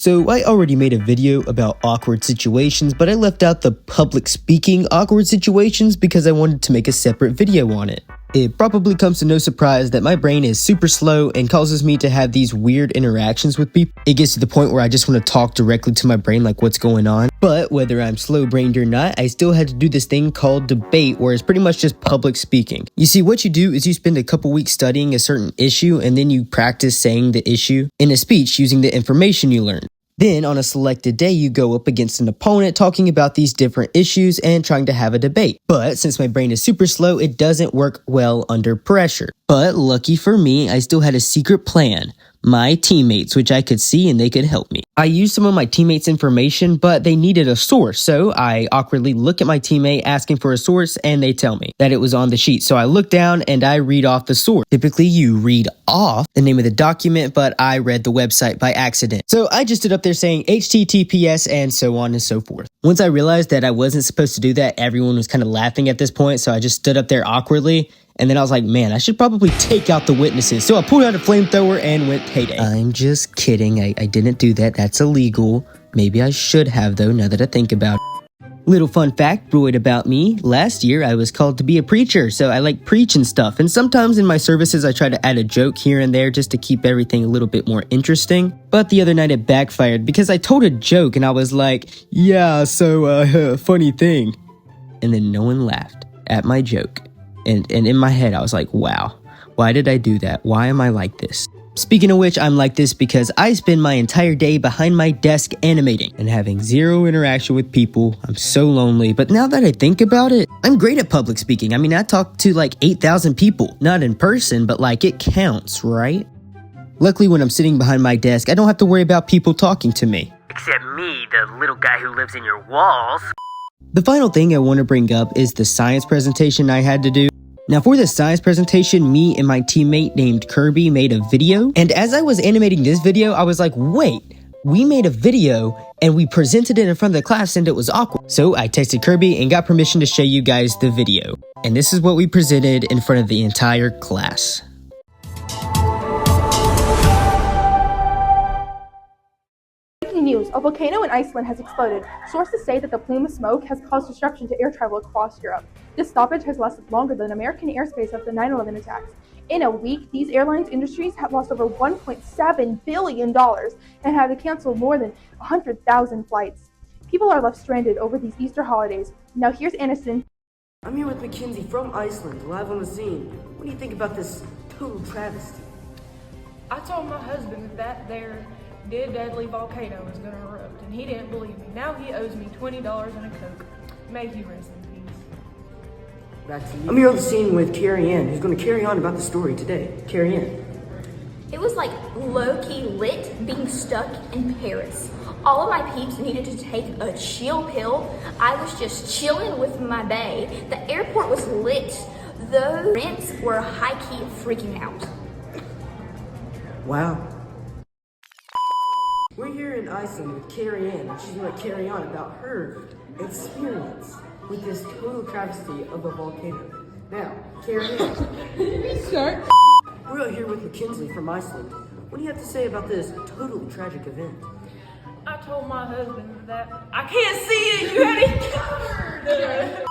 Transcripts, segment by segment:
So I already made a video about awkward situations, but I left out the public speaking awkward situations because I wanted to make a separate video on it. It probably comes to no surprise that my brain is super slow and causes me to have these weird interactions with people. It gets to the point where I just want to talk directly to my brain like what's going on. But whether I'm slow-brained or not, I still had to do this thing called debate, where it's pretty much just public speaking. You see, what you do is you spend a couple weeks studying a certain issue and then you practice saying the issue in a speech using the information you learned. Then, on a selected day, you go up against an opponent talking about these different issues and trying to have a debate. But since my brain is super slow, it doesn't work well under pressure. But lucky for me, I still had a secret plan. My teammates, which I could see and they could help me. I used some of my teammates' information, but they needed a source, so I awkwardly look at my teammate asking for a source and they tell me that it was on the sheet. So I look down and I read off the source. Typically you read off the name of the document, but I read the website by accident. So I just stood up there saying HTTPS and so on and so forth. Once I realized that I wasn't supposed to do that, everyone was kind of laughing at this point, so I just stood up there awkwardly. And then I was like, man, I should probably take out the witnesses. So I pulled out a flamethrower and went heyday. I'm just kidding. I didn't do that. That's illegal. Maybe I should have, though, now that I think about it. Little fun fact, Broid, about me. Last year, I was called to be a preacher, so I like preaching stuff. And sometimes in my services, I try to add a joke here and there just to keep everything a little bit more interesting. But the other night, it backfired because I told a joke and I was like, yeah, so, funny thing. And then no one laughed at my joke. And in my head, I was like, wow, why did I do that? Why am I like this? Speaking of which, I'm like this because I spend my entire day behind my desk animating and having zero interaction with people. I'm so lonely, but now that I think about it, I'm great at public speaking. I mean, I talk to like 8,000 people, not in person, but like it counts, right? Luckily, when I'm sitting behind my desk, I don't have to worry about people talking to me. Except me, the little guy who lives in your walls. The final thing I want to bring up is the science presentation I had to do. Now for the science presentation, me and my teammate named Kirby made a video. And as I was animating this video, I was like, wait, we made a video and we presented it in front of the class and it was awkward. So I texted Kirby and got permission to show you guys the video. And this is what we presented in front of the entire class. News, a volcano in Iceland has exploded. Sources say that the plume of smoke has caused disruption to air travel across Europe. This stoppage has lasted longer than American airspace after 9/11 attacks. In a week, these airlines industries have lost over $1.7 billion and had to cancel more than 100,000 flights. People are left stranded over these Easter holidays. Now here's Aniston. I'm here with Mackenzie from Iceland, live on the scene. What do you think about this total travesty? I told my husband that there dead deadly volcano was going to erupt, and he didn't believe me. Now he owes me $20 and a Coke. May he rest in peace. Back to you. I'm here on the scene with Carrie Ann, who's going to carry on about the story today. Carrie Ann. It was like low-key lit being stuck in Paris. All of my peeps needed to take a chill pill. I was just chilling with my bae. The airport was lit. The rents were high-key freaking out. Wow. We're here in Iceland with Carrie Ann, and she's going to carry on about her experience with this total travesty of a volcano. Now, Carrie Ann. Start. We're out here with Mackenzie from Iceland. What do you have to say about this totally tragic event? I told my husband that I can't see it. You had it covered.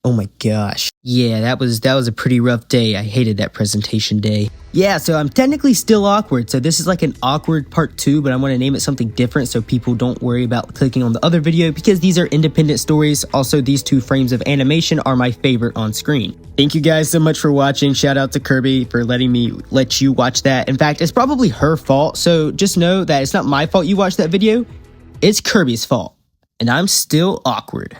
Oh my gosh. Yeah, that was a pretty rough day. I hated that presentation day. Yeah, so I'm technically still awkward. So this is like an awkward part 2, but I want to name it something different so people don't worry about clicking on the other video because these are independent stories. Also, these 2 frames of animation are my favorite on screen. Thank you guys so much for watching. Shout out to Kirby for letting me let you watch that. In fact, it's probably her fault. So just know that it's not my fault you watched that video. It's Kirby's fault. And I'm still awkward.